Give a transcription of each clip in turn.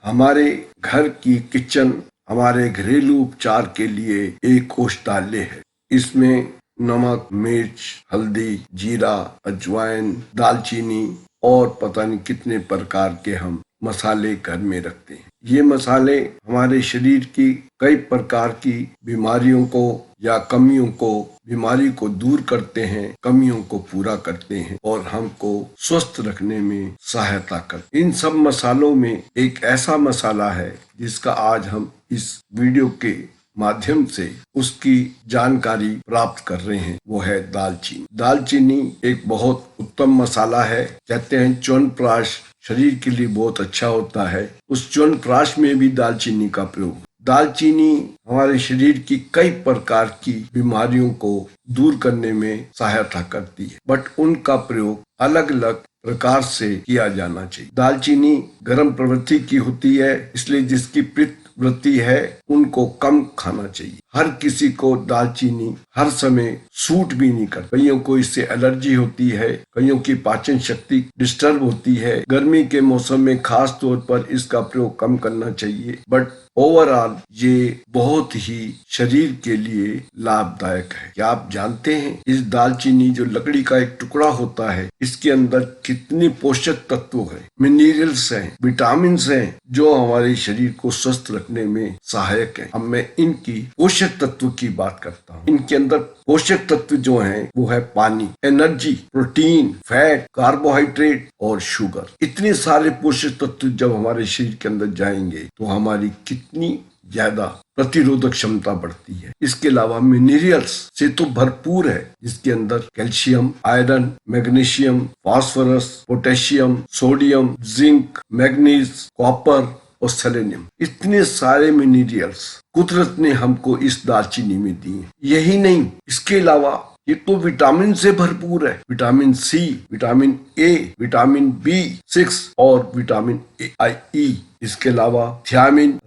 हमारे घर की किचन हमारे घरेलू उपचार के लिए एक औषधालय है। इसमें नमक, मिर्च, हल्दी, जीरा, अजवाइन, दालचीनी और पता नहीं कितने प्रकार के हम मसाले घर में रखते हैं। ये मसाले हमारे शरीर की कई प्रकार की बीमारियों को या कमियों को बीमारी को दूर करते हैं, कमियों को पूरा करते हैं और हमको स्वस्थ रखने में सहायता करते हैं। इन सब मसालों में एक ऐसा मसाला है जिसका आज हम इस वीडियो के माध्यम से उसकी जानकारी प्राप्त कर रहे हैं, वो है दालचीनी। दालचीनी एक बहुत उत्तम मसाला है। कहते हैं च्यवनप्राश शरीर के लिए बहुत अच्छा होता है। उस च्यवनप्राश में भी दालचीनी का प्रयोग। दालचीनी हमारे शरीर की कई प्रकार की बीमारियों को दूर करने में सहायता करती है, बट उनका प्रयोग अलग अलग प्रकार से किया जाना चाहिए। दालचीनी गर्म प्रवृत्ति की होती है, इसलिए जिसकी पित्त वृत्ति है उनको कम खाना चाहिए। हर किसी को दालचीनी हर समय सूट भी नहीं करता। कईयों को इससे एलर्जी होती है, कईयों की पाचन शक्ति डिस्टर्ब होती है। गर्मी के मौसम में खास तौर पर इसका प्रयोग कम करना चाहिए, बट ओवरऑल ये बहुत ही शरीर के लिए लाभदायक है। क्या आप जानते हैं इस दालचीनी जो लकड़ी का एक टुकड़ा होता है, इसके अंदर कितने पोषक तत्व है, मिनरल्स हैं, विटामिन हैं जो हमारे शरीर को स्वस्थ रखने में सहायक है। अब मैं इनकी पोषक तत्व की बात करता हूँ। इनके अंदर पोषक तत्व जो हैं वो है पानी, एनर्जी, प्रोटीन, फैट, कार्बोहाइड्रेट और शुगर। इतने सारे पोषक तत्व जब हमारे शरीर के अंदर जाएंगे तो हमारी कितनी ज्यादा प्रतिरोधक क्षमता बढ़ती है। इसके अलावा मिनरल्स से तो भरपूर है, जिसके अंदर calcium, iron, magnesium, phosphorus, potassium, sodium, zinc, manganese, copper और सेलेनियम। इतने सारे मिनरल्स कुदरत ने हमको इस दालचीनी में दिए। यही नहीं, इसके अलावा ये तो विटामिन से भरपूर है। Vitamin C, vitamin A, vitamin B6 और विटामिन E। इसके अलावा thiamine,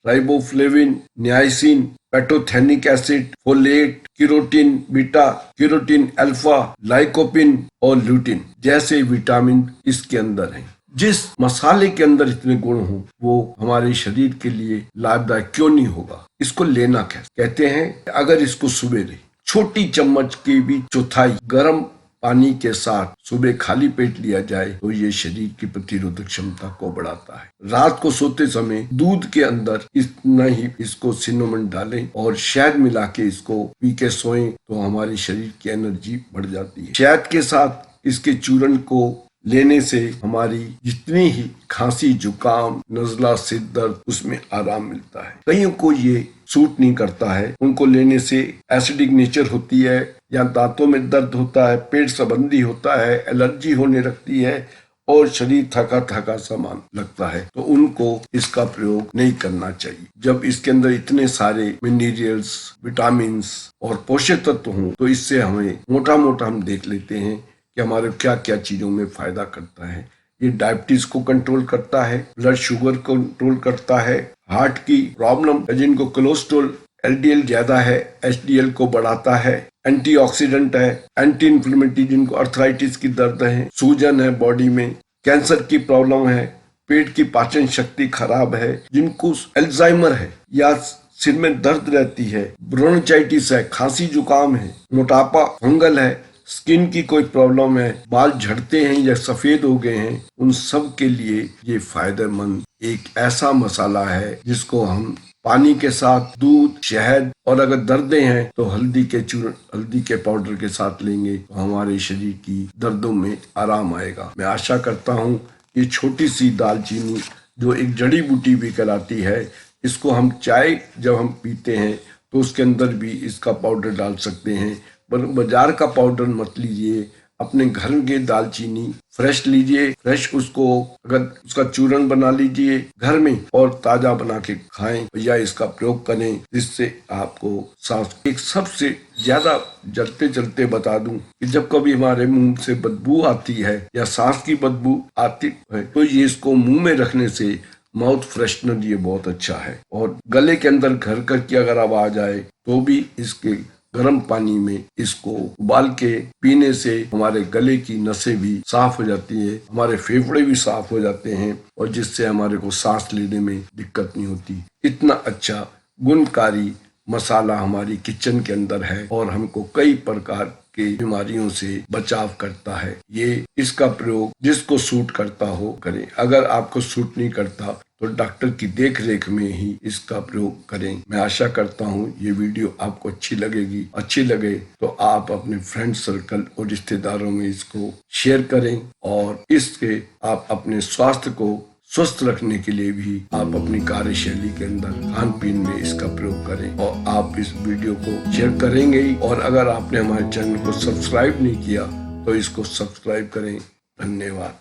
riboflavin, niacin, pantothenic acid, folate, carotene beta, carotene alpha, lycopene और ल्यूटिन जैसे विटामिन इसके अंदर हैं। जिस मसाले के अंदर इतने गुण हो वो हमारे शरीर के लिए लाभदायक क्यों नहीं होगा? इसको लेना कैसे? कहते हैं अगर इसको सुबह छोटी चम्मच की भी चौथाई गर्म पानी के साथ सुबह खाली पेट लिया जाए तो ये शरीर की प्रतिरोधक क्षमता को बढ़ाता है। रात को सोते समय दूध के अंदर इतना ही इसको सिनेमन डालें और शहद मिला के इसको पी के सोएं तो हमारे शरीर की एनर्जी बढ़ जाती है। शहद के साथ इसके चूर्ण को लेने से हमारी जितनी ही खांसी, जुकाम, नजला, सिर दर्द उसमें आराम मिलता है। कईयों को ये सूट नहीं करता है, उनको लेने से एसिडिक नेचर होती है या दांतों में दर्द होता है, पेट संबंधी होता है, एलर्जी होने लगती है और शरीर थका थका समान लगता है, तो उनको इसका प्रयोग नहीं करना चाहिए। जब इसके अंदर इतने सारे मिनरल्स, विटामिन और पोषक तत्व हों तो इससे हमें मोटा मोटा हम देख लेते हैं कि हमारे क्या क्या चीजों में फायदा करता है। ये डायबिटीज को कंट्रोल करता है, ब्लड शुगर को कंट्रोल करता है, हार्ट की प्रॉब्लम जिनको कोलेस्ट्रॉल LDL ज्यादा है HDL को बढ़ाता है, एंटीऑक्सीडेंट है, एंटी इन्फ्लेमेटरी जिनको अर्थराइटिस की दर्द है, सूजन है बॉडी में, कैंसर की प्रॉब्लम है, पेट की पाचन शक्ति खराब है, जिनको अल्जाइमर है या सिर में दर्द रहती है, ब्रोंचाइटिस है, खांसी जुकाम है, मोटापा, फंगल है, स्किन की कोई प्रॉब्लम है, बाल झड़ते हैं या सफेद हो गए हैं, उन सब के लिए ये फायदेमंद एक ऐसा मसाला है जिसको हम पानी के साथ दूध, शहद और अगर दर्दें हैं तो हल्दी के पाउडर के साथ लेंगे तो हमारे शरीर की दर्दों में आराम आएगा। मैं आशा करता हूँ ये छोटी सी दालचीनी जो एक जड़ी बूटी भी कहलाती है, इसको हम चाय जब हम पीते हैं तो उसके अंदर भी इसका पाउडर डाल सकते हैं। बाजार का पाउडर मत लीजिए, अपने घर के दालचीनी फ्रेश लीजिए, फ्रेश उसको अगर उसका चूर्ण बना लीजिए घर में और ताजा बना के खाएं या इसका प्रयोग करें, जिससे आपको सांस। एक सबसे ज्यादा जलते बता दूं कि जब कभी हमारे मुंह से बदबू आती है या सांस की बदबू आती है तो ये इसको मुंह में रखने से माउथ फ्रेशनर ये बहुत अच्छा है। और गले के अंदर घर की अगर आवाज आए तो भी इसके गर्म पानी में इसको उबाल के पीने से हमारे गले की नसें भी साफ हो जाती है, हमारे फेफड़े भी साफ हो जाते हैं और जिससे हमारे को सांस लेने में दिक्कत नहीं होती। इतना अच्छा गुणकारी मसाला हमारी किचन के अंदर है और हमको कई प्रकार की बीमारियों से बचाव करता है। ये इसका प्रयोग जिसको सूट करता हो करें। अगर आपको सूट नहीं करता तो डॉक्टर की देख रेख में ही इसका प्रयोग करें। मैं आशा करता हूँ ये वीडियो आपको अच्छी लगेगी। अच्छी लगे तो आप अपने फ्रेंड सर्कल और रिश्तेदारों में इसको शेयर करें और इसके आप अपने स्वास्थ्य को स्वस्थ रखने के लिए भी आप अपनी कार्यशैली के अंदर खान पीन में इसका प्रयोग करें और आप इस वीडियो को शेयर करेंगे ही। और अगर आपने हमारे चैनल को सब्सक्राइब नहीं किया तो इसको सब्सक्राइब करें। धन्यवाद।